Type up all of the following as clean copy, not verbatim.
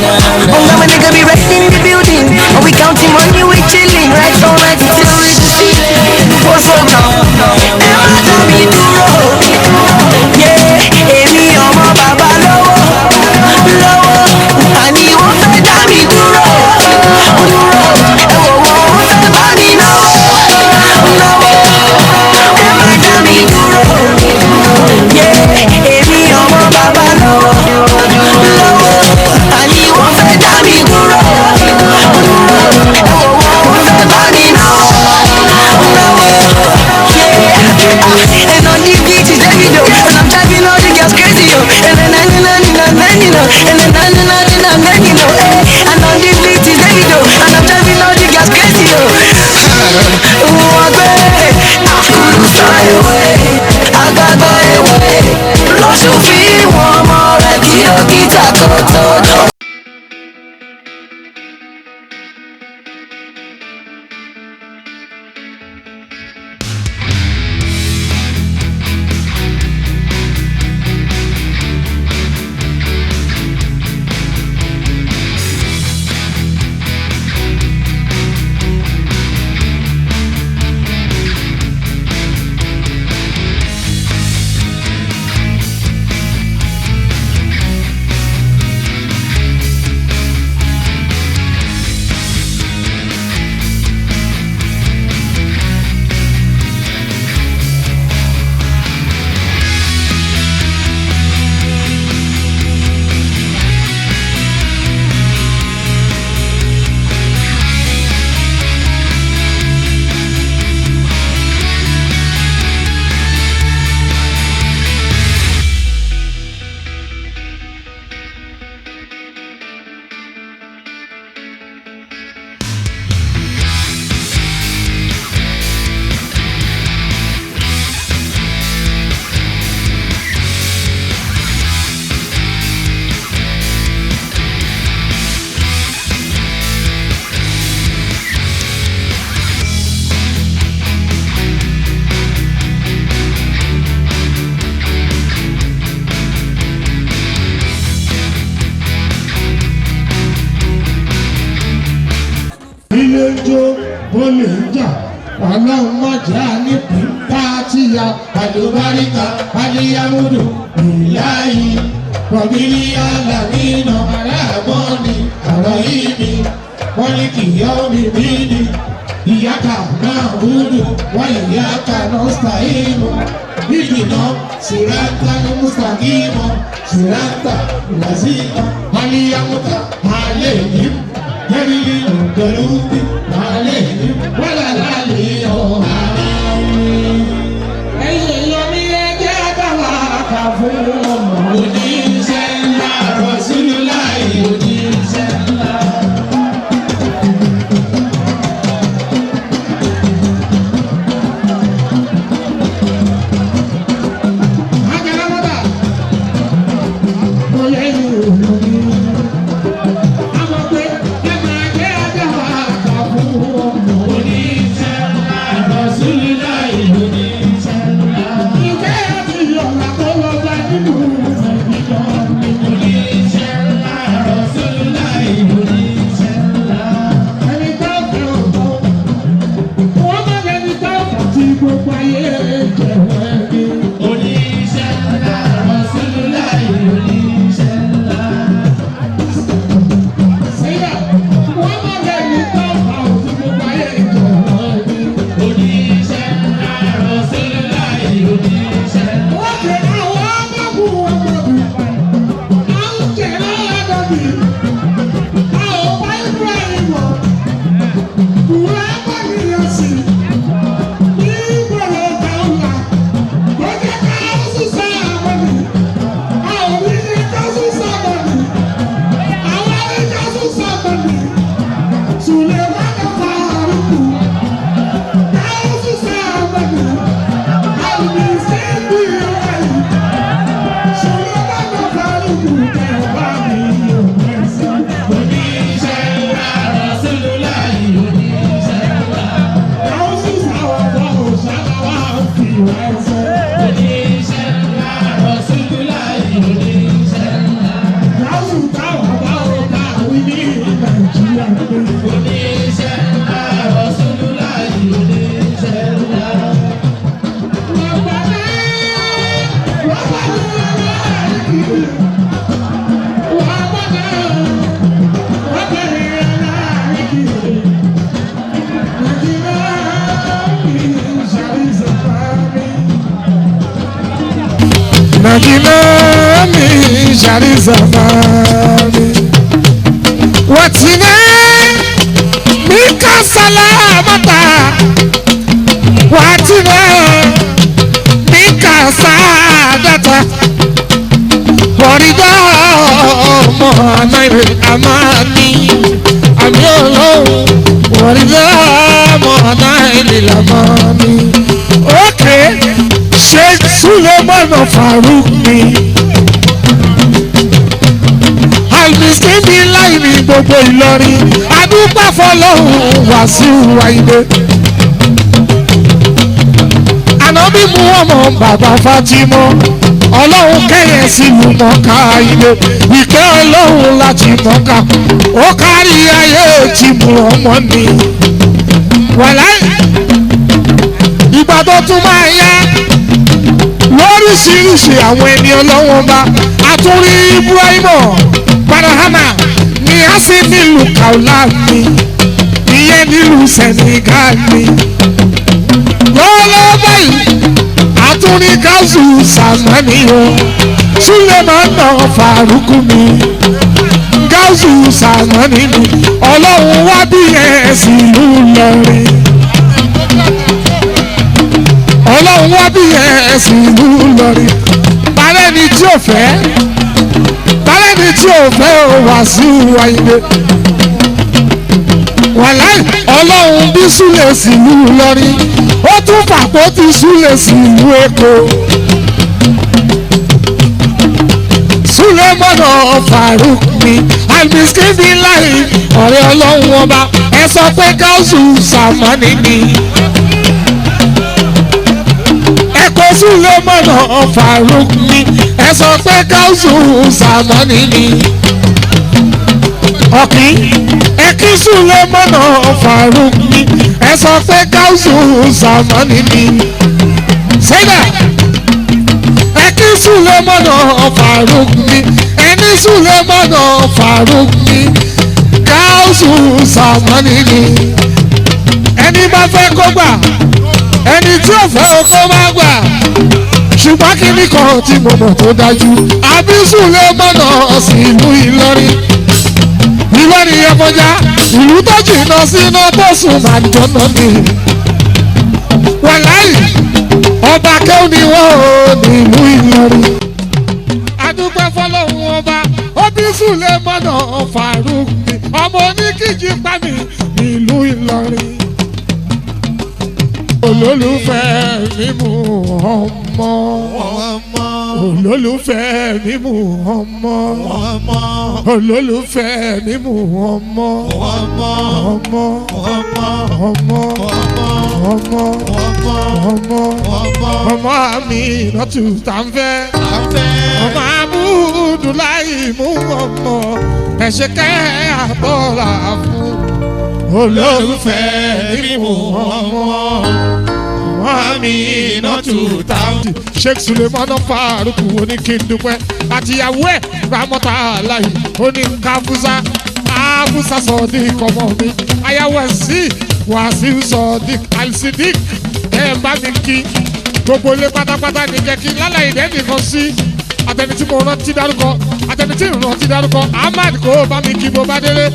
my nigga be right in the building. And we counting money, we chilling. Right all night till we reach the ceiling. What's up now? Emma tell me to roll. Yeah, èmi ọmọ bàbá lọ́wọ́. Àní wọ́n fẹ́ dá mi dúró. Ẹ̀wọ̀ wọ́n fẹ́ bá mi náwó. Emma dá mi dúró. Yeah, èmi ọmọ bàbá lọ́wọ́. Àní wọ́n fẹ́ dá mi dúró. Ẹ̀wọ̀ wọ́n fẹ́ bá mi náwó. Yeah, and on the beat is Davido, and I'm driving all the girls crazy, yo. And then and on the beat is Davido, and I'm driving all the girls crazy, yo. Fly away, I got my way. Lost you feel one more, like your guitar cut. Ọlọ́run mọ̀já ní pípa tíya àlùbáríkà àlìyáwòdò ìláyì pọ̀bílì àlàmínà aráàmọ́ni ọ̀rọ̀ yìí ni wọ́n ní kì í ọ́mì mí ni ìyáka náà wúlò wọ́n ìyáka náà sàìmù ìdìnnà sìrántà ní mùsàkìmọ̀ sìrántà làzìmọ̀ àlìyáwòdà àlẹ́ yìí yẹ́rìlì ògbẹ̀rúbí àlẹ́ yìí wọ́lá láàlì ọ̀hà. Ẹ̀yìn èèyàn mi ẹgbẹ́ àgbàwà kà fún ọmọ oníṣẹ́ ńlá Rasulullahi oníṣẹ́ ńlá. Akẹ́lẹ́mọ́tà mo yẹ ìròyìn mi. Àmọ̀ pé ẹgbẹ́ àgbàwà kà fún ọmọ oníṣẹ́ ńlá Rasulullahi oníṣẹ́ ńlá. Ìfẹ́ àti ìyọ̀nà tó lọ bá nínú ìjọ oníṣẹ́ ńlá Rasulullahi oníṣẹ́ ńlá. Ẹni tó fẹ́ ọ̀pọ̀ wọ́n má lẹni tó fẹ́ tí gbogbo ayé jẹ̀wọ́ ẹni. Oníṣẹ́ ńlá Rasulullahi oníṣẹ́ ńlá. Sílẹ̀ wọ́n má lẹni tó fẹ́ tí gbogbo ayé jẹ̀wọ́ ẹni. Oníṣẹ́ ńlá Rasulullahi oníṣẹ́ ńlá. Wọ́n jẹ́ àwọn ọmọkùnrin ọmọbìnrin. Àwọn jẹ́ àwọn ọmọbìnrin. Àwọn bá Ibrahim wọ̀. Wọ́n bá nìyẹn sí. Ní ìgbọ̀lọ̀ dáhùnà. Wọ́n jẹ́ káwọn sísá àwọn mi. Àwọn oníṣẹ́ ká sísá àwọn mi. Àwọn oníṣẹ́ sísá àwọn mi. Sùlẹ̀ wá kẹfà àrùkù. Káwọn sísá àwọn mi. Àwọn oníṣẹ́ bí ọ̀rẹ́ yìí. Sùlẹ̀ wá kẹfà àrùkù. Kẹfà mi yóò mẹ́sàn. Oníṣẹ́ ńlá Rasulullahi oníṣẹ́ ńlá. Káwọn sísá ọ̀dọ́ òṣàlá wà fi ẹsẹ̀. Oníṣẹ́ ńlá Rasulullahi oníṣẹ́ ńlá. Káwọn táwọn bá ó bá jìnnàjìnnà mi ṣàrí zamani. wàtínà mi ká sálámàtà wàtínà mi ká sádàtà wọ̀rídà ọmọ ànáyè àmàní àmì ọlọ́run wọ̀rídà ọmọ ànáyè làmàní. Okay. Sheikh Suleiman Farouk mi Al-Miskin bí láì ní gbogbo Ìlọrin adúpẹ́ fọlọ́hún Wàsíù Àyìndé ànábì mú ọmọ bàbá Fátímọ̀ ọlọ́run kẹ́yẹ sílùú Mọ́kà Àyìndé ìkẹ́ ọlọ́run láti Mọ́kà ó kárí ayé tí mú ọmọ ní wàláì ìgbà tó tún máa yá lóríṣiríṣi àwọn ẹni ọlọ́wọ́n bá àtúrí Ibrahima Barahama ní àṣì nílùú Kaula mi ìyẹn nílùú Senegal mi lọ́wọ́lọ́wọ́ báyìí àtúrí Gáúsù Sàmánì o Suleiman Farouk mi Gáúsù Sàmánì mi ọlọ́run wá bí ẹ̀sìn ìlú Ìlọrin. Ọlọ́run wá bí ẹ̀sìn ìlú Ìlọrin balẹ̀ni tí ò fẹ́ Wàsíù Àyìndé wàláì ọlọ́run bí Súlè sílùú Ìlọrin ó tún fàpọ̀ tí Súlè sílùú Èkó Suleiman Farouk mi Al-Miskin bí láì ọ̀rẹ́ ọlọ́run ọba ẹ sọ pé Gáúsù Sàmánì ni. Suleiman Farouk mi ẹ sọ pé Gáúsù Sàmánì ni ọ̀kì ẹ kí Suleiman Farouk mi ẹ sọ pé Gáúsù Sàmánì ni sẹ́dà ẹ kí Suleiman Farouk mi ẹ ní Suleiman Farouk mi Gáúsù Sàmánì ni ẹni bá fẹ́ kó gbà ẹni tí ò fẹ́ kó má gbà ṣùgbọ́n kíní kan tí mo mọ̀ tó dájú àbí Suleiman sí ìlú Ìlọrin Ìlọrin yẹn kọjá ìlú tó jìnnà síná tó sùn máa jọ́nà ni wàláì ọba kẹ́hìn ni wọ́n ò ní ìlú Ìlọrin adúpẹ́ fọlọ́hún ọba ó bí Suleiman Farouk mi ọmọ oníkìjì pa mi nílùú Ìlọrin olólùfẹ́ mi mú ọmọ olólùfẹ́ mi mú ọmọ olólùfẹ́ mi mú ọmọ ọmọ ọmọ ọmọ ọmọ mi lọ́tù tá ń fẹ́ ọmọ Abudulayi mú ọmọ ẹ̀ṣẹ̀ kẹ́ àbọ̀là fún olólùfẹ́ mi mú ọmọ. Aminatu Taudi Sheikh Suleiman Farouk oní kí n dúpẹ́ àtìyàwó ẹ̀ Ramọ́ta Aláì oní káfúsá áfúsá Sodiq ọmọ mi ayáwó ẹ̀ sí Wàsíù Sodiq Al-Siddiq ẹ̀ bá mi kí gbogbo ilé pátápátá ní kẹ́kí lálẹ́ ìdẹ́ nìkan sí àtẹni tí mo rántí dárúkọ àtẹni tí ìrántí dárúkọ Ahmad kò bá mi kí bó bá délé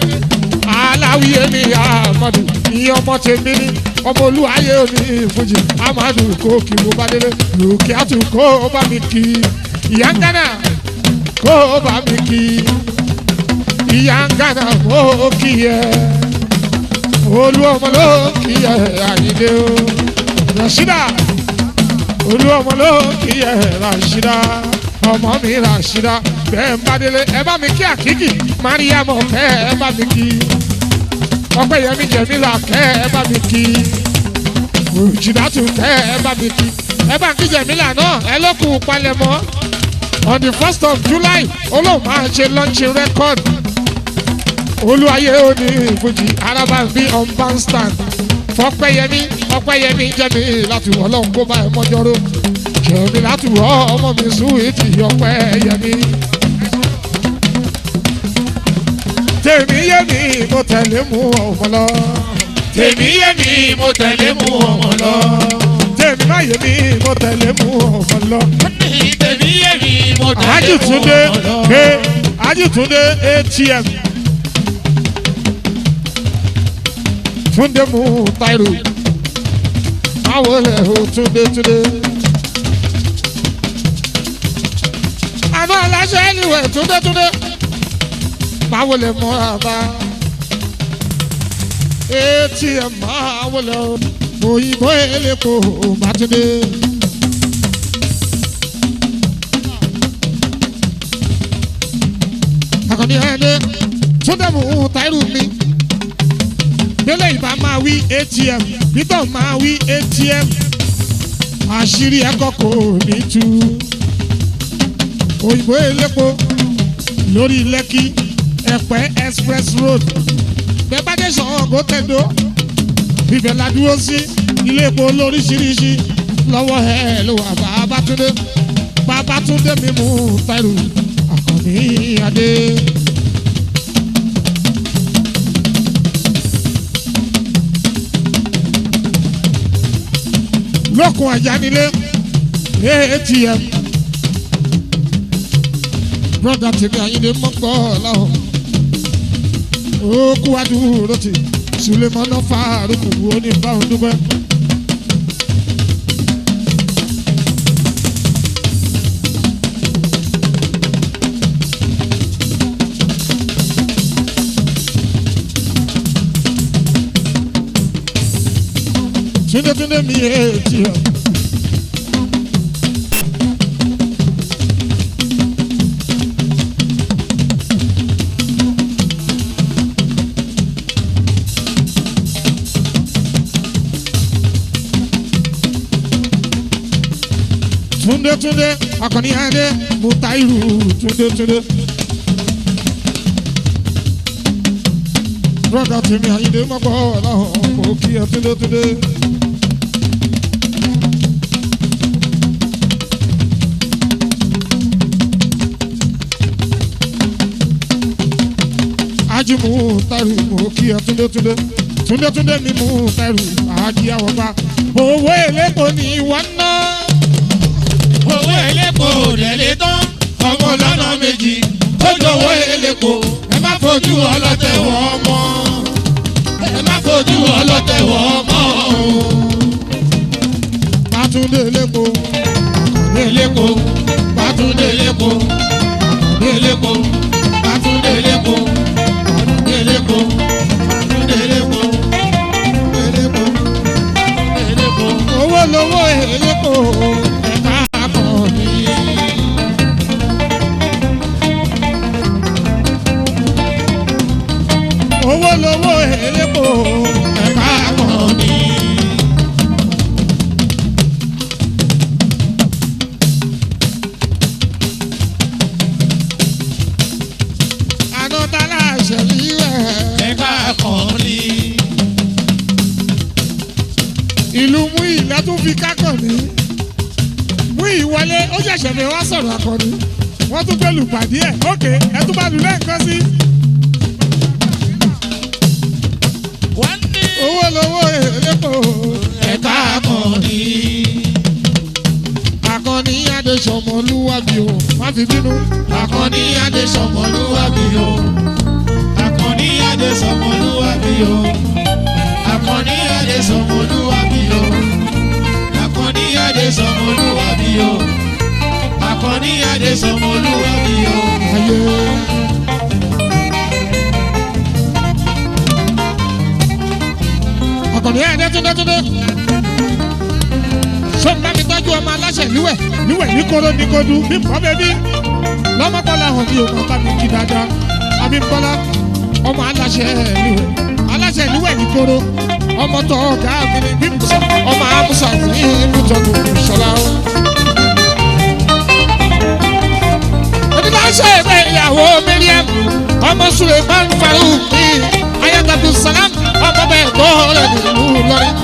aláwíyé ni Ahmadu ìyẹn ọmọ tèmi ni ọmọ olúwayé òní ìfújì Ahmadu kò kí bó bá délé Rukiatu kò bá mi kí ìyá ń gánà kò bá mi kí ìyá ń gánà kò kí yẹ olú ọmọ ló kí yẹ Àyìndé o Rashida olú ọmọ ló kí yẹ Rashida ọmọ mi Rashida bẹ́ẹ̀ ń bá délé ẹ bá mi kí Àkíkì Mariam kẹ́ ẹ bá mi kí Ọpẹ́yẹmí Jẹ̀mílà kẹ́ ẹ bá mi kí Òjìdátù kẹ́ ẹ bá mi kí ẹ bá ń kí Jẹ̀mílà náà ẹ lókun palẹ̀mọ́ on the 1st of July olóhùn máa ṣe launching record olúwayé òní ìfújì arábàbí on bandstand fọpẹ́yẹmí Jẹ̀mílà tù ọlọ́run kó bá ẹ mọ́jọ́rọ́ Jẹ̀mílà tù ọmọ mi Sweety Ọpẹ́yẹmí. Tèmi yé mi mo tẹ̀lé mú ọmọ lọ. Tèmi yé mi mo tẹ̀lé mú ọmọ lọ. Tèmi má yé mi mo tẹ̀lé mú ọmọ lọ. Tèmi yé mi Ajitunde Ajitunde ATM Tunde Mutairu Awole Tunde Àná aláṣẹ ẹniwẹ̀ Tunde Báwọlé mọ́ra ATM Báwọlé òyìnbó elépo Bátúndé. Akọni ẹ̀ẹ́dẹ́ Tunde Mutairu mi. Délé ìbá máa wí ATM, Bítọ̀ máa wí ATM. Àṣírí ẹ̀kọ́ kò ní tú. Òyìnbó elépo lórí Lẹ́kí Ẹ̀pẹ́ Express Road. Bẹ́ẹ̀ bá dé Ṣàngó Tẹ̀dó. Ibẹ̀ la dúró sí ilé epo lóríṣiríṣi. Lọ́wọ́ ẹ̀ ló wà Babátúndé. Babátúndé mi Mutairu. Akọni adé. Lókun àjánilé ATM broda tèmi Àyìndé mọ́gbọ́ ọ̀làwọ̀ òkú adúró ti Sulemana Faruku oníbàwọn dúpẹ́. Tunde mi ATM. Tunde Akọni Adé Mutairu Tunde. Brother tèmi Àyìndé mọ́gbọ́ ọ̀làwọ̀ kò kí ẹ Tunde. Aji Mutairu mo kí ẹ Tunde mi Mutairu Aji Awọba owó elépo ni wọ́n ná. Owó elépo rẹ̀ lè tán ọmọ lọ́nà méjì ó dọ̀wọ́ elépo ẹ má fojú ọlọ́tẹ̀ wọ́n mọ́ ẹ má fojú ọlọ́tẹ̀ wọ́n mọ́ o. Bátúndé elépo Elépo Bátúndé elépo elépo Bátúndé elépo elépo Bátúndé elépo elépo owó lówó elépo ẹ̀ka Akọni. Owó lówó elépo ẹ̀ka Akọni. Anọ́tálá ṣẹ̀líwẹ̀ ẹ̀ka Akọni. ìlú Múyì látún fi kákànní. Múyì wọlé ó ṣẹ̀ṣẹ̀ fi wá sọ̀rọ̀ Akọni. Wọ́n tún gbé lùpàdé ẹ̀ ókè ẹ tún bá lù lẹ́ẹ̀kan sí. Owó lówó elépo Ẹ̀ka Akọni. Akọni Adé Ṣọmọlúwàbí o má fi bínú. Akọni Adé Ṣọmọlúwàbí o. Akọni Adé Ṣọmọlúwàbí o. Akọni Adé Ṣọmọlúwàbí o. Akọni Adé Ṣọmọlúwàbí o. Akọni Adé Ṣọmọlúwàbí o. Ayé. Akọni Adé Túndé. Sọ́nà mi tọ́jú ọmọ aláṣẹ níwẹ̀ ní koro ní kodu bí mbọ́ bẹ́bí. Lọ́mọkọ́lá hàn bí òkú bá mi kí dáadáa. Abímbọ́lá ọmọ aláṣẹ níwẹ̀ ní koro. Ọmọ tó ọ̀gá mi ní bí ọmọ Amusa ní ìlú tọ́jú ìṣọ̀lá. Oníláṣẹ ìwé ìyàwó Mariam ọmọ Suleiman Farouk ní Ayatollah Salam ọmọ bẹ́ẹ̀ gbọ́ ọ̀rẹ́ nílùú Ìlọrin.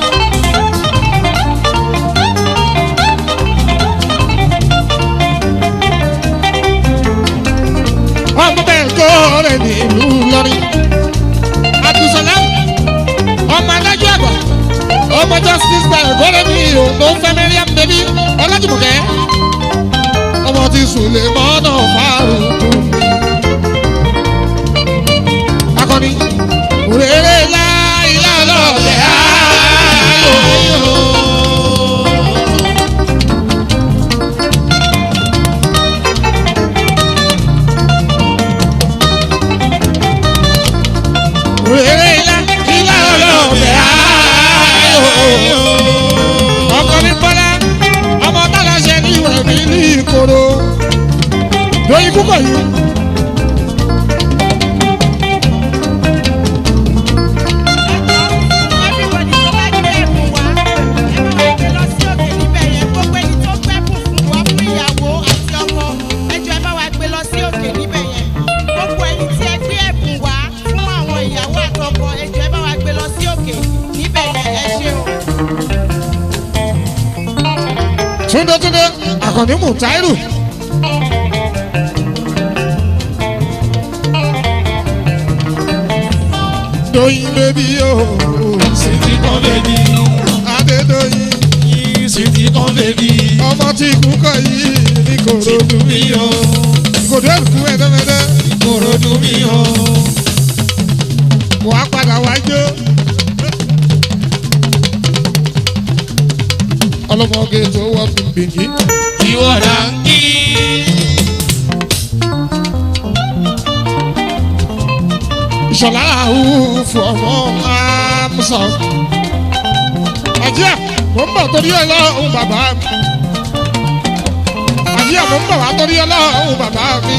Ọmọ bẹ́ẹ̀ gbọ́ ọ̀rẹ́ nílùú Ìlọrin. Abdulsalam ọmọ adájọ́ àgbà ọmọ justice bẹ́ẹ̀ gbọ́dọ̀ mi ò ló ń fẹ́ Mariam bẹ́bí Ọlájùmọ̀kẹ́ ọmọ ti sùlẹ̀ mọ́nà fárúkú. Akọni òrèrè láìlá lọ́lẹ̀ ayò. Òrèrè láìlá lọ́lẹ̀ ayò. Ọkọ mi bọ́lá ọmọ tálá ṣe ní ìwẹ̀ mi ní ìkoro. Lóyún kúkọ̀ yìí. Túndé Àkànní Mùtáírù. Doyin bébí yóò. Sweetie kan bèbí. Adédoyin. Sweetie kan bèbí. Ọmọ tí kúkọ̀ yìí ní Ìkòròdú mi o. Ìkòròdú ẹ̀kú ẹ̀dẹ́mẹ́dẹ́. Ìkòròdú mi o. Wà á padà wá jó. Ọlọ́mọge tó wọ́ bìbìkì. Ìwọ là ń kí. Ìṣọ̀lá àwùfù ọmọ Amusa. Àjíà mo ń bọ̀ torí Ọlọ́run bàbá mi. Àjíà mo ń bọ̀ wá torí Ọlọ́run bàbá mi.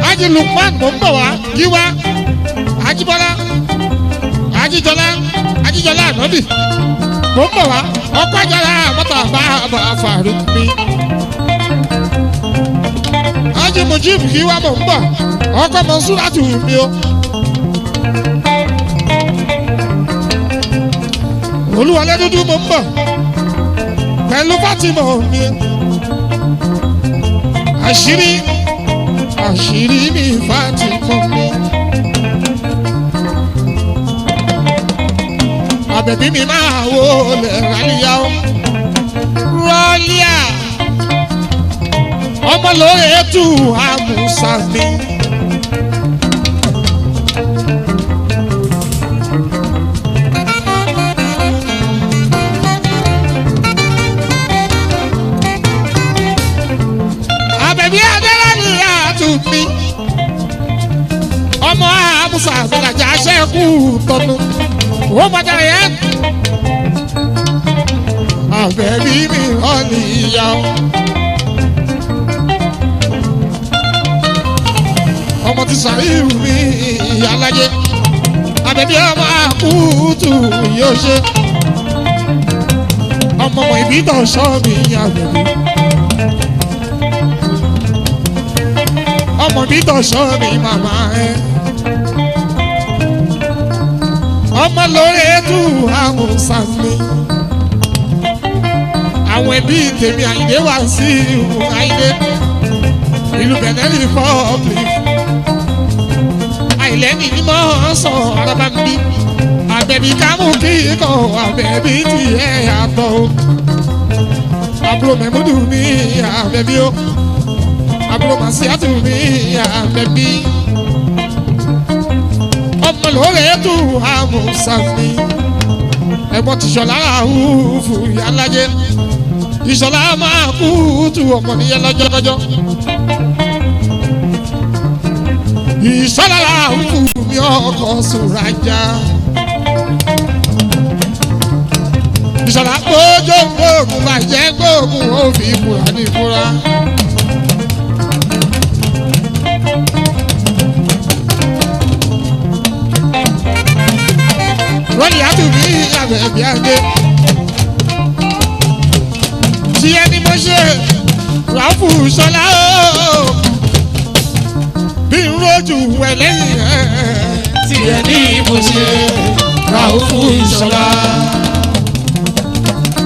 Ájí Lukman mo ń bọ̀ wá Yíwá. Ajíbọ́lá. Ajíjọlá. Ajíjọlá Ànábì. Mo ń bọ̀ wá ọkọ̀ àjọra mọ́tò bàbá Faruk mi. Ájí Mujib Yíwá mo ń bọ̀ ọkọ̀ Mọ̀nsúrátù mi o. Olúwalé dúdú mo ń bọ̀ pẹ̀lú Fátímà mi. Àṣírí mi Fátímà mi. Àbẹ̀bí mi máa wo lè rálíyá o. Rọ́líà ọmọ lóye tù Àmúsà mi. Àbẹ̀bí Adélàní àtúnmí. Ọmọ Àmúsà mi làjà ṣẹ́kù tọ́nu. Ó bàjá yẹn. Àbẹ̀bí mi ọ̀nì ìyá o. Ọmọ ti sàríwù mi ìyáláyé. Àbẹ̀bí ọmọ àkútù yóò ṣe. Ọmọ ìbítọ̀ ṣọ́ mi àbẹ̀bí. Ọmọ ìbítọ̀ ṣọ́ mi màmá ẹ. Ọmọ lórí ètò Àmúsà mi. Àwọn ẹbí tèmi Àyìndé wá sí ìhùn Àyìndé. Ìlú Benin Republic. Àìlẹ́ni ni mo sọ araba mi. Àbẹ̀bí kámú kíkọ́ àbẹ̀bí tí ẹ yàtọ̀ o. Àbúrò Mẹ́múdù mi àbẹ̀bí o. Àbúrò Màsíátù mi àbẹ̀bí. Ọmọ lórí ètò Àmúsà mi. Ẹ̀gbọ́n ti Ṣọlá àwùfù yálàjẹ. Ìṣọ̀lá máa kú tu ọmọ nìyẹn lọ́jọ́lọ́jọ́. Ìṣọ̀lá àwùfù mi ọkọ̀ Sùrájà. Ìṣọ̀lá gbójó gbóògùn bàjẹ́ gbóògùn ó fi ìfura ní ìfura. Rọ́lì àtúbí àbẹ̀bí àgbé. Tí ẹni mo ṣe Ràúfù Ṣọlá o. Bí n rojú ẹ lẹ́yìn ẹ̀. Tí ẹni mo ṣe Ràúfù Ṣọlá.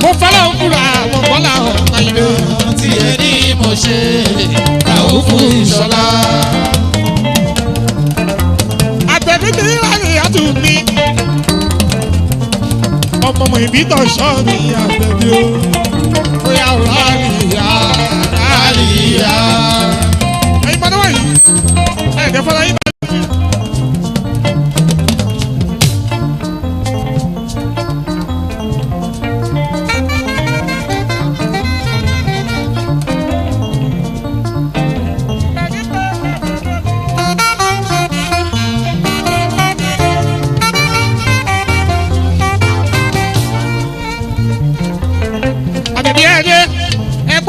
Mo fẹ́ràn fúra àwọn bọ́lá ọ̀pá ilé. Tí ẹni mo ṣe Ràúfù Ṣọlá. Àbẹ̀bí mi Rọ́lì àtúbí. Ọmọ ìbítọ̀ ṣọ́ mi àbẹ̀bí o. Bóyá ọ̀rọ̀ àríyá.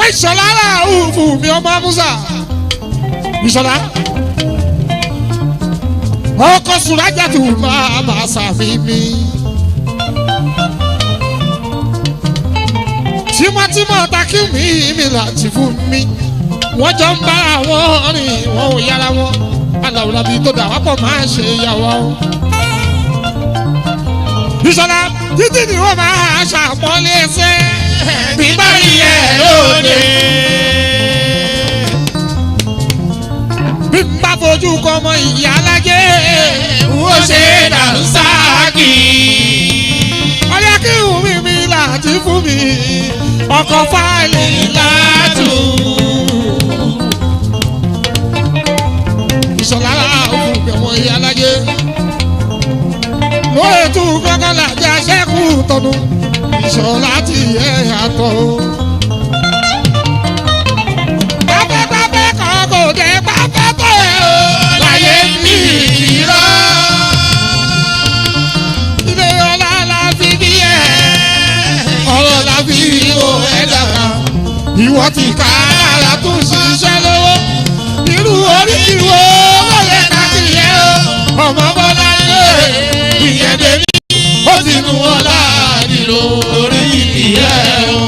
ẹ̀gbọ́n ìṣọ̀lá Ràúfù mi ọmọ Musa ìṣọ̀lá ọkọ̀ Sùrájàtù máa sàfihàn mi. tímọ́tímọ́ takí mi láti fún mi wọ́n jọ ń bára wọn rìn wọn ò yára wọn aláwòlábí tó dà wápọ̀ máa ṣe ìyàwó. ìṣọ̀lá títí ni wọ́n máa ṣàpọ́nlé ẹsẹ̀ bíbá ìyẹn lóde. bí n bá fojú kọ ọmọ ìyá alájẹ wọ́n ṣe dànsáàkì. ọ̀rẹ́ kí wùmí mi láti fún mi ọkọ̀ fáìlì látù. ìṣọ̀lá Ràúfù mi ọmọ ìyá alájẹ lóye tún gbọ́ngàn láti aṣẹ́kù tọdún ìṣọ̀lá ti yẹ àtọ̀. pápẹ́pápẹ́ kan kò dé pápẹ́pẹ́ o láyé ní ìrọ̀. ilé ọlá la fi bí ẹ ọ̀rọ̀ la fi wò ẹ́ dàgbà. ìwọ ti ká ara tún ṣiṣẹ́ lọ́wọ́ irú orí ìwọ lóye káàkiri ẹ o ọmọ bọ́lá ìyẹn dèmí ó ti nu ọlá nílò orí ìyẹn o.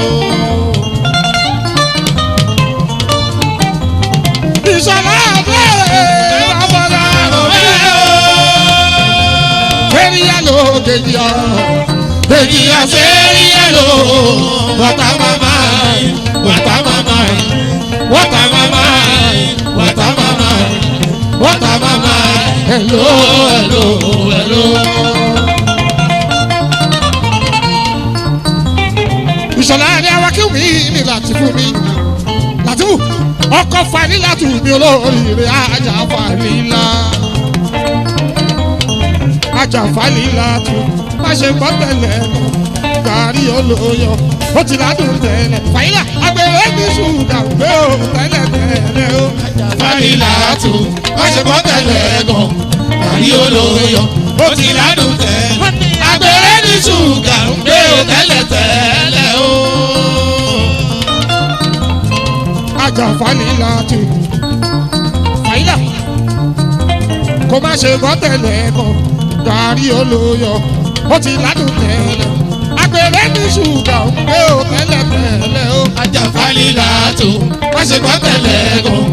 ìṣọ̀lá àbẹ̀rẹ̀ ọmọdé àròmẹ́ o. fẹ́ríyà ló dèjìyà dèjìyà fẹ́ríyà ló wàtá màmá wàtá màmá wàtá màmá wàtá màmá wàtá màmá hello hello hello. ìṣọ̀lá ni awakíwì mi láti fún mi látìwù ọkọ̀ Fàlílátù mi olóríire ajá Fàlílà ajá Fàlílátù má ṣe gbọ́ tẹ̀lẹ̀ gàrí olóyọ ó ti ládùn tẹ̀lẹ̀ Fàlílà agbèrè ní ṣùgbọ́n gbé o tẹ̀lẹ̀ tẹ̀lẹ̀ o. Fàlílátù má ṣe gbọ́ tẹ̀lẹ̀ gan gàrí olóyọ ó ti ládùn tẹ̀lẹ̀ agbèrè ní ṣùgbọ́n gbé o tẹ̀lẹ̀ tẹ̀lẹ̀ o. ajá Fàlílátù Fàlílà kò má ṣe gbọ́ tẹ̀lẹ̀ gan gàrí olóyọ ó ti ládùn tẹ̀lẹ̀ agbèrè ní ṣùgbọ́n gbé o tẹ̀lẹ̀ tẹ̀lẹ̀ o. ajá Fàlílátù má ṣe gbọ́ tẹ̀lẹ̀ gan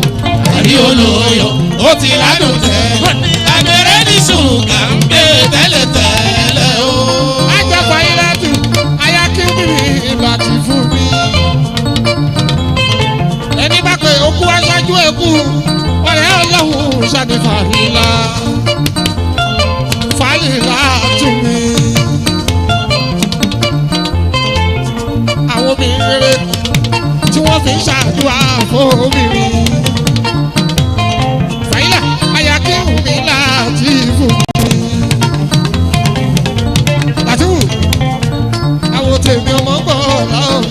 gàrí olóyọ ó ti ládùn tẹ̀lẹ̀ agbèrè ní ṣùgbọ́n gbé o tẹ̀lẹ̀ tẹ̀lẹ̀ o. ajá Fàlílátù ayákíwìrì láti fún mi. ẹni bá pé okú aṣáájú ẹkú ọ̀rẹ́ Ọlọ́run ṣàdé Fàlílà Fàlílátù mi. àwọn obìnrin rere tí wọ́n fi ń ṣàdúrà fún obìnrin. Fàlílà ayákíwìrì láti fún mi. Látìwù àwọn tèmi ọmọ gbọ́ láwọn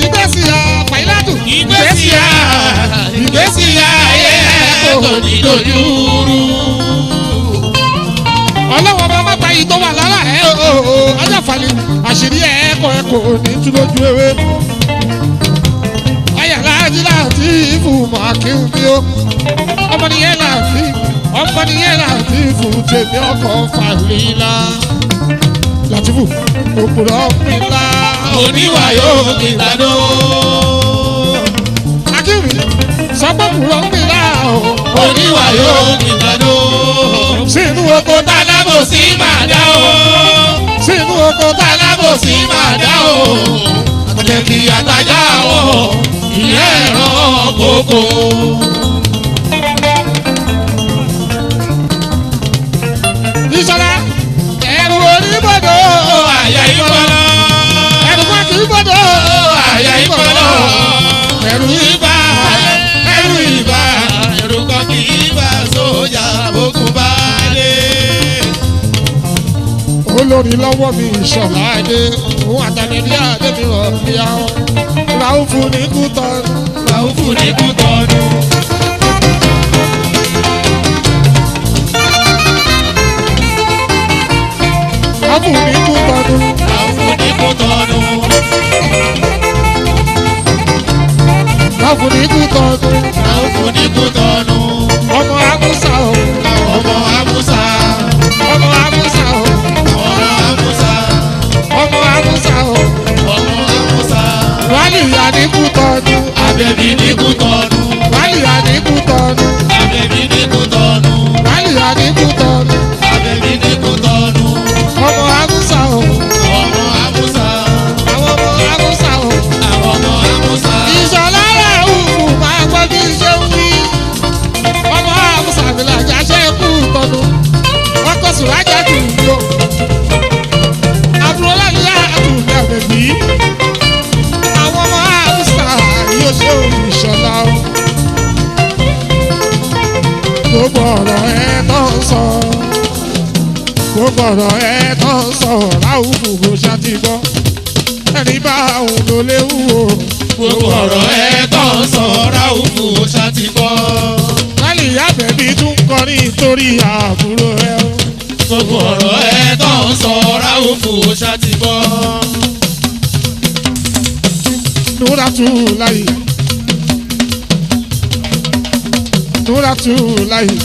ìgbésí Fàlílátù ìgbésí ayé kò ní dojúrú. ọlọ́wọ́ bá má gba yìí tó wà lára ẹ̀ o ajá Fàlílà àṣírí ẹ̀kọ́ ní tú lójú ewé. ayàlájí láti fún màkíwì o ọmọnìyẹn láti fún tèmi ọkọ̀ Fàlílà Látìfù òpùrọ̀ pínlá oníwà yóò mi lánà. akíwì sọ́pọ̀pùrọ̀ pínlá oníwà yóò mi lánà. sínú oko tálábòsí máa dá o. sínú oko tálábòsí máa dá o. àtẹ̀kì àtàjà wọn ìyá ẹ̀rọ kókó. ìṣọ̀lá ẹ̀rù oníbọ̀dọ̀ àyà ìbọ̀lọ̀. ẹ̀rù pàkì ìbọ̀dọ̀ àyà ìbọ̀lọ̀. ẹ̀rù ibà ẹ̀rù ibà ẹ̀rù kan kì í bá sójà bókun bá dé. olórí lọ́wọ́ mi ìṣọ̀lá adé òun àtàlẹ́dí àdébí rọ̀ bí àwọn Ràúfù ní Kútọ́nù. Ràúfù ní Kútọ́nù. Ràúfù ní Kútọ́nù. Ràúfù ní Kútọ́nù. Ráúfù ní Kútọ́nù. Ráúfù ní Kútọ́nù. Ọmọ Amúsà o. Ọmọ Amúsà. Ọmọ Amúsà o. Ọmọ Amúsà. Ọmọ Amúsà o. Ọmọ Amúsà. Wálìyà ní Kútọ́nù. Àbẹ̀bí ní Kútọ́nù. Wálìyà ní Kútọ́nù. Àbẹ̀bí ní Kútọ́nù. Wálìyà ní Kútọ́nù. Àbẹ̀bí ní Kútọ́nù. Ọmọ Amúsà o. Ọmọ Amúsà. Àwọn ọmọ Amúsà o. Àwọn ọmọ Amúsà. Ìṣọ̀lá Ráúfù máa gbọ́ bí ṣe ń wí. Ọmọ Amúsà mi làjà ṣe Kútọ́nù. Wọ́n kọ́ sùrájà tù ú lò. Àbúrò láyé àtúntò àbẹ̀bí. Àwọn ọmọ Amúsà yóò ṣe Ìṣọ̀lá o. Gbogbo ọ̀rọ̀ ẹ tó ń sọ. Gbogbo ọ̀rọ̀ ẹ tó ń sọ. Ráúfù kò ṣàti gbọ́. Ẹni bá òun ló léwu o. Gbogbo ọ̀rọ̀ ẹ tó ń sọ Ráúfù ṣáàtì gbọ́. Lálẹ́ ìyá bẹ̀bí tún kọrin torí àbúrò ẹ o. Gbogbo ọ̀rọ̀ ẹ tó ń sọ Ráúfù ṣáàtì gbọ́. Núrátù láyé. Núrátù láyé.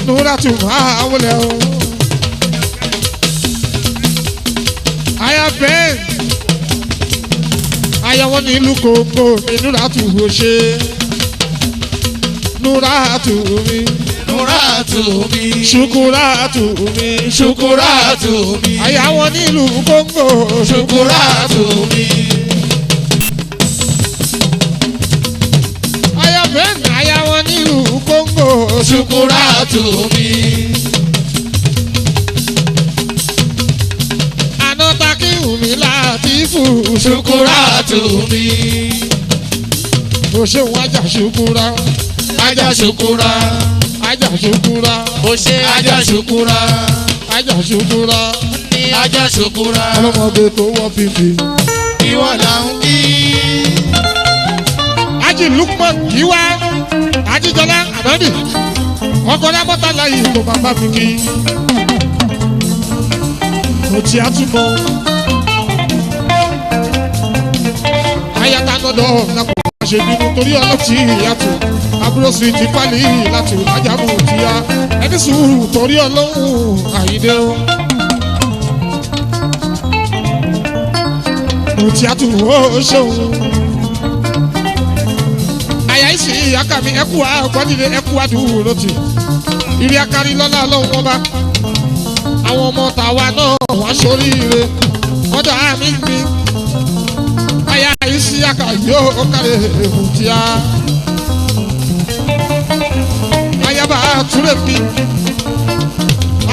Núrátù máa wọlé o. Aya bẹ́ẹ̀. Aya wọn ní ìlú Kòǹgò mi Núrátù ò ṣe. Núrátù mi. Núrátù mi. Ṣùkúrátù mi. Ṣùkúrátù mi. Aya wọn ní ìlú Kòǹgò. Ṣùkúrátù mi. Aya bẹ́ẹ̀ ni aya wọn ní ìlú Kòǹgò. Ṣùkúrátù mi. Àná takíhù mi Látìfù. Ṣùkúrátù mi. Ó ṣeun ajá ṣùkúrá. Ajá ṣùkúrá. Ajá ṣùkúrá. Ó ṣe ajá ṣùkúrá. Ajá ṣùkúrá. Ajá ṣùkúrá. Ọlọ́mọdé tó wọ́ fífi. Ìwọ là ń kí. Ají Lukman kí wá. Ajíjọlá Ànábì. Ọkọ̀ lábọ́tà láyé tó bàbá mi kí. Mo ti àtúbọ̀. Ayata nọ́dọ̀ nàpọ̀ ṣe bínú torí ọlọ́tí ìyàtọ̀. Àbúrò sì ti pálí láti ajábọ̀ ti ya. Ẹni sùúrù torí ọlọ́run àyídé o. Mo ti àtúbọ̀ ṣeun. Àyà ìsìn ìyáka mi ẹkú àgbọ́dìde ẹkú àdúró tì. Ìrì akari lọ́lá ọlọ́run wọn bá. Àwọn ọmọ tàwa náà wá sóríire. Wọ́n dà mí gbé. Àyà ìsìn ìyáka yóò kárẹ̀ èbùtíà. Ayaba túrẹ̀ mi.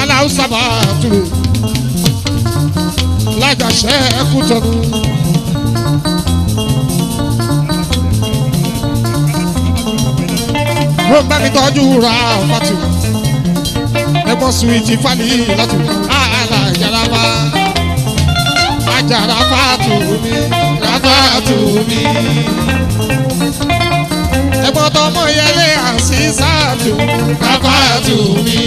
Aláwùsá bá túrẹ̀. Lájàṣẹ́ ẹkú tọ̀nù. Ó bá mi tọ́jú ra fatu. Ẹ̀gbọ́n suwìtì fani láti àlà ìjàlábá. Àjàrà fatu mi, rafatu mi. Ẹ̀gbọ́n tọmọ yẹlé àṣìṣàtù, rafatu mi.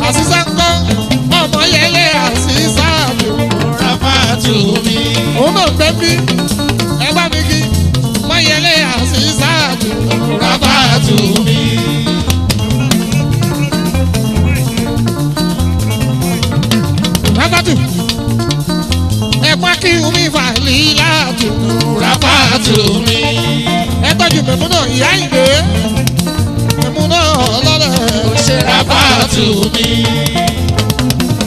Àṣìṣà ńkọ́ ọmọ yẹlé àṣìṣàtù, Rafatu mi. òun náà gbẹ́ bí ẹ bá mi kí. Ọmọ yẹlé àṣìṣàtù, Rafatu mi. rafatu. Ẹ̀pọ́n kí omi fà lílàtù, Rafatu mi. ẹ tọ́jú Mẹ̀múnà ìyá ìgbé. Mẹ̀múnà ọlọ́rẹ̀. Ó ṣe Rafatu mi.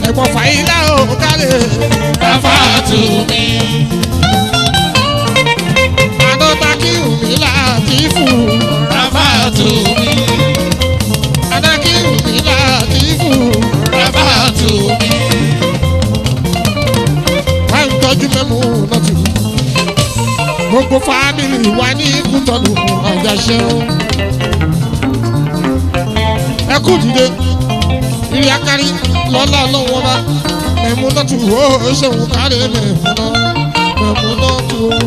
Ẹ̀pọ́n fàyílà ò kálẹ̀. Rafatu mi. Àná takí omi Látìfù. Rafatu mi. Àná kí omi Látìfù. Rafatu mi. Wá ń tọ́jú Mẹ̀múnà tù. Gbogbo fámìlì wa ní Kútọ́nù Àjàṣẹ́ o. Ẹ kú dìde. Ìrì akari lọ́lá ọlọ́wọ́ bá. Mẹ̀múnà tù ó ṣeun kárẹ̀ Mẹ̀múnà. Mẹ̀múnà tù ó.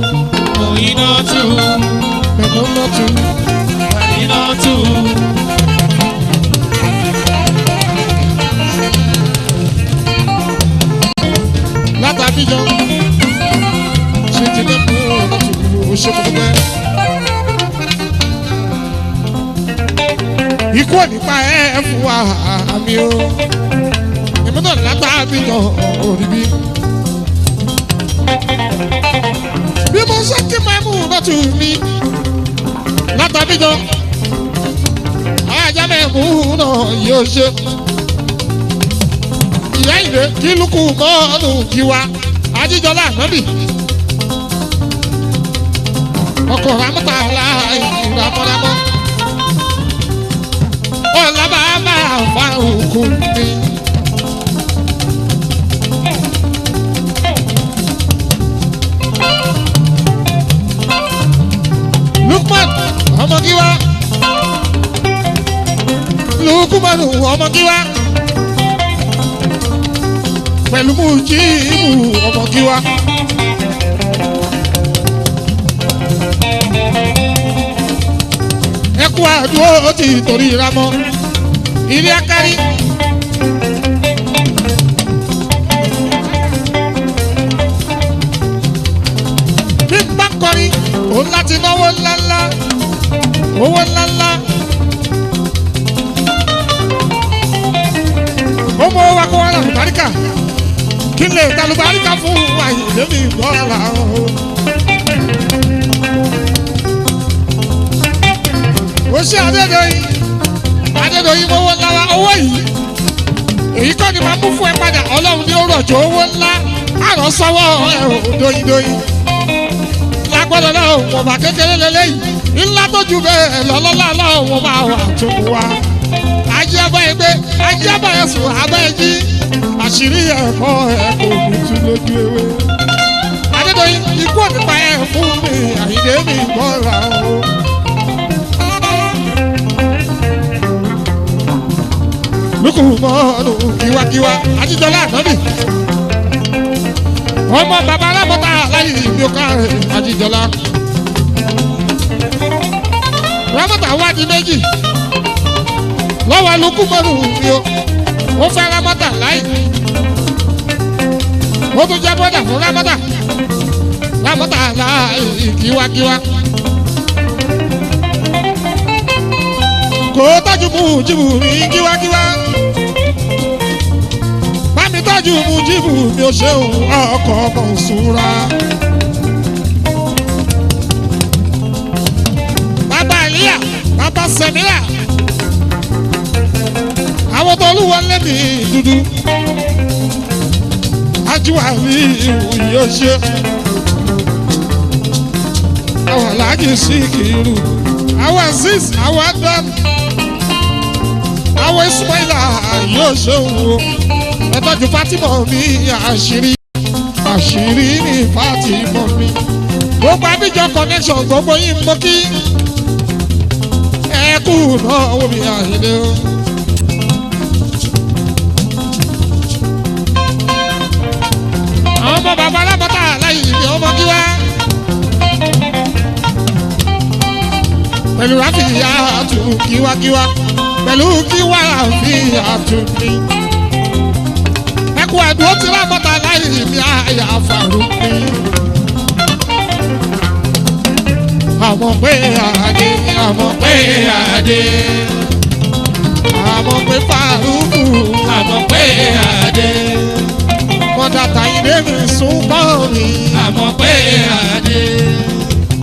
Mọ̀yínátù. Mẹ̀múnà tù. Mọ̀yínátù. Látàbíjọ. ṣe mo dúpẹ́. Ikú ò ní pa ẹ́ fún wa àmì o. Ìmúdọ̀ látà bí lọ òrí bí. Bí mo ṣe kí máa mú bọ́tù mi látàbí jọ. Ajá mẹ́mú náà yóò ṣe. Ìyá ìrè kí lukú mọ́ọ̀nù kí wa. Ajíjọlá ànábì. Ọkọ̀ ramọ́ta ìràmọ́ramọ́. Ọ̀làbà máa fa òkú mi. Lukman ọmọgíwá. Lukumanu ọmọgíwá. Pẹ̀lú Mujibu ọmọgíwá. Ẹkú àdúró ti torí ramọ́. Ilé akárí. Bí n bá kọrin, òun láti náwó ńláńlá. Owó ńláńlá. Ó mọ wa kó wá lálùbáríkà. Kí n lè talùbáríkà fún àyè mi bọ́ọ̀lá o. Ó ṣe Adédoyin owó ńlá wa owó yìí. Èyí kọ́ ni màá mú fún ẹ padà. Ọlọ́run ní ó rọ̀jò owó ńlá. Àrọ̀ sọ́wọ́ ẹ̀ ò doyin. Lágbọ́dọ̀ náà wọ́n bá kékeré lélẹ́yìí. Ńlá tó ju bẹ́ẹ̀ lọ́lọ́lá náà wọ́n máa wà tó wá. Ajé abáyé gbé, ajé abáyé sùn abáyé jí. Àṣírí ẹ̀kọ́ ẹ̀ kò ní tú lójú ewé. Adédoyin ikú ònípa ẹ̀ fún mi, Àyìndé mi gbọ́ra o. Lukú mọ́ọ̀nù kíwákíwá, Ajíjọlá ànábì. Ọmọ bàbá alábọ́tà láyé ìbí ọkà Ajíjọlá. Rámọ́tà wá di méjì. Lọ́wọ́ Lukú mọ́ọ̀nù mi o. Ó fẹ́ Rámọ́tà láyé. Ó tún jẹ́ bọ́dà fún Rámọ́tà. Rámọ́tà láyé kíwákíwá. Kò tọ́jú Mujibu mi kíwákíwá. Bámi tọ́jú Mujibu mi ò ṣeun ọkọ̀ Mọ̀nsúrà. Bàbá Ìlíyà, bàbá Sẹ̀míyà. Àwọn tó olúwọlé mi dúdú. Ajíwà mi yóò ṣe. Àwọn aláàjì Síkírù. Àwọn Aziz, àwọn Adam. Àwọn Ismaila yóò ṣe òun o. Ẹ tọ́jú Fatima mi àṣírí ní Fatima mi. Gbogbo Abidjan connection gbogbo yín mọ́ kí. Ẹ kú náà wò mí Àyìndé o. Àwọn ọmọ bàbá alábọ́tà láyé ìdí ọmọ kí wá. Pẹ̀lú Ráfíà tún kíwákíwá. Pẹ̀lú kíwá Ráfíà tún ní. Ẹkú ẹ̀dùn ó ti Rámọ́tà láyé ìmí àyà Fàrúkì. Àmọ̀ pé àdé, àmọ̀ pé àdé. Àmọ̀ pé Fàrúkù, àmọ̀ pé àdé. Mọ̀dà Tàyíndé mi sún pọ̀ mi. Àmọ̀ pé àdé.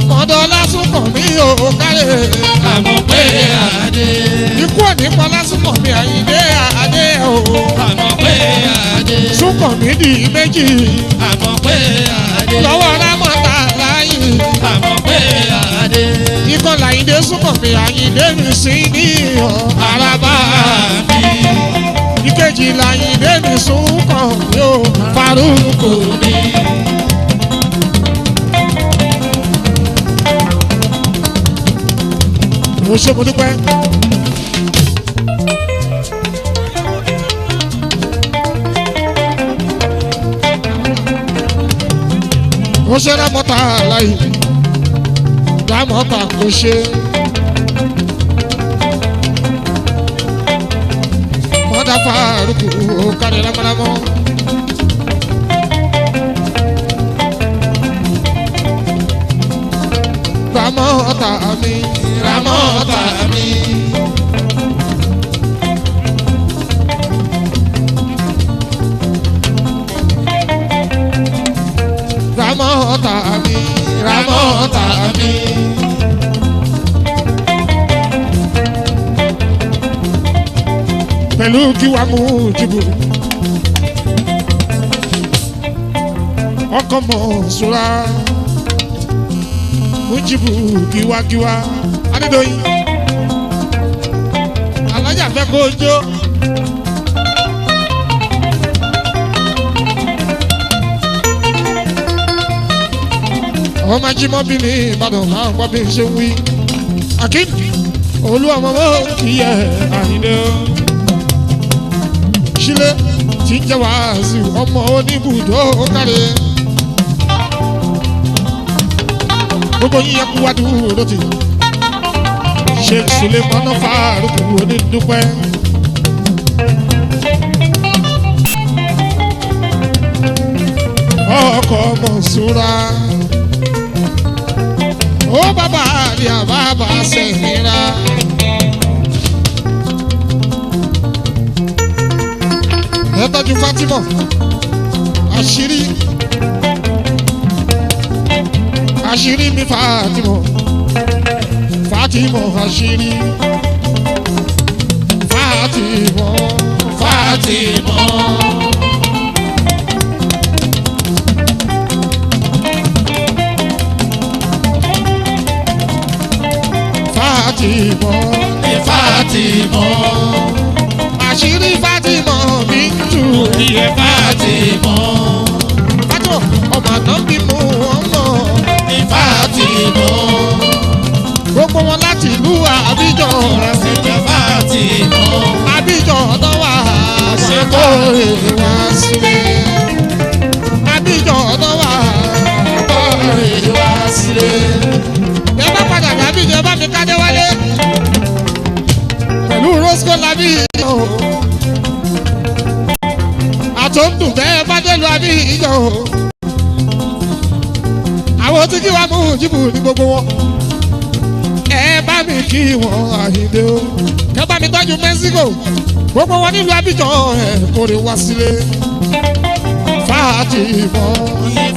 Mọ̀dà Ọlásùnkàn mi ò kálẹ̀. Àmọ̀ pé àdé. Ikú òní pa Ọlásùnkàn mi Àyìndé àdé o. Àmọ̀ pé àdé. Súnkàn mi di méjì. Àmọ̀ pé àdé. Lọ́wọ́ Rámọ́tà láyé. Àmọ̀ pé àdé. Ikọ̀ Làyíndé Súnkàn mi Àyìndé mi sí ní ọ̀ Àràbà mi. Ìkejì Làyíndé mi Súnkàn mi ò Fàrúkù mi. Mo ṣe mo dúpẹ́. Mo ṣe Rámọ́tà láyé. Rámọ́tà kò ṣe. Mọ́dà Fàrúkù ó kárí lámọ́lámọ́. Ramọ́ta mi, Ramọ́ta mi. Ramọ́ta mi, Ramọ́ta mi. Pẹ̀lú kí wàá mú jìbù. Ọkọ mọ̀ ṣọ́ra. Mujibu kiwakiwa Adédoyin alájà fẹ́ kó jó ọmọ ajímọ́ bí ní Ìbàdàn máa ń gbọ́ bí n ṣe ń wí Akeem olú ọmọ mọ́ ìyẹ́ Àyìndé Sílé tí ń jẹ́ Wàásù ọmọ oníbùdó kárẹ̀. Gbogbo yín yẹn kú wá dúró tì Sheikh Suleiman Faruku onídùúpẹ́. Ọkọ̀ Mọ̀súra ó bàbá àlè àbábà sẹ́yìnra. Ẹ tọ́jú Fatima àṣírí. Àṣírí mi Fatima, Fatima àṣírí, Fatima, Fatima. Fatima, Fatima. Àṣírí Fatima mi tú iye Fatima. Fatima ọmọ àná bí mo ọmọ. Fatima. Gbogbo wọn láti ìlú Abidjan. Àṣejẹ Fatima. Abidjan ọ̀dọ́ wa ṣe kórè wá sílé. Abidjan ọ̀dọ́ wa kórè wá sílé. Ẹ bá padà lábí ìjọba bá mi kájẹ́ wálé. Pẹ̀lú Roscoe lábí ìjọ. Àtòǹdù bẹ́ẹ̀ bá dé lu Abidjan. Àwọn tí kí wá mú jìbù ní gbogbo wọn. Ẹ bá mi kí wọn Àyìndé o. Ẹ bá mi tọ́jú Mexico. Gbogbo wọn nílùú Abidjan ẹ̀ kórè wá sílé. Fatima,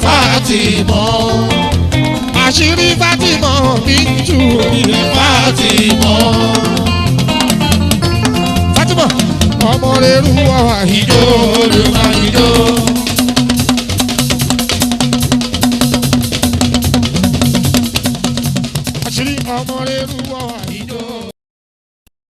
Fatima. Àṣírí Fatima mi tú Fatima. Fatima ọmọ rẹ̀ rú Àyìndé.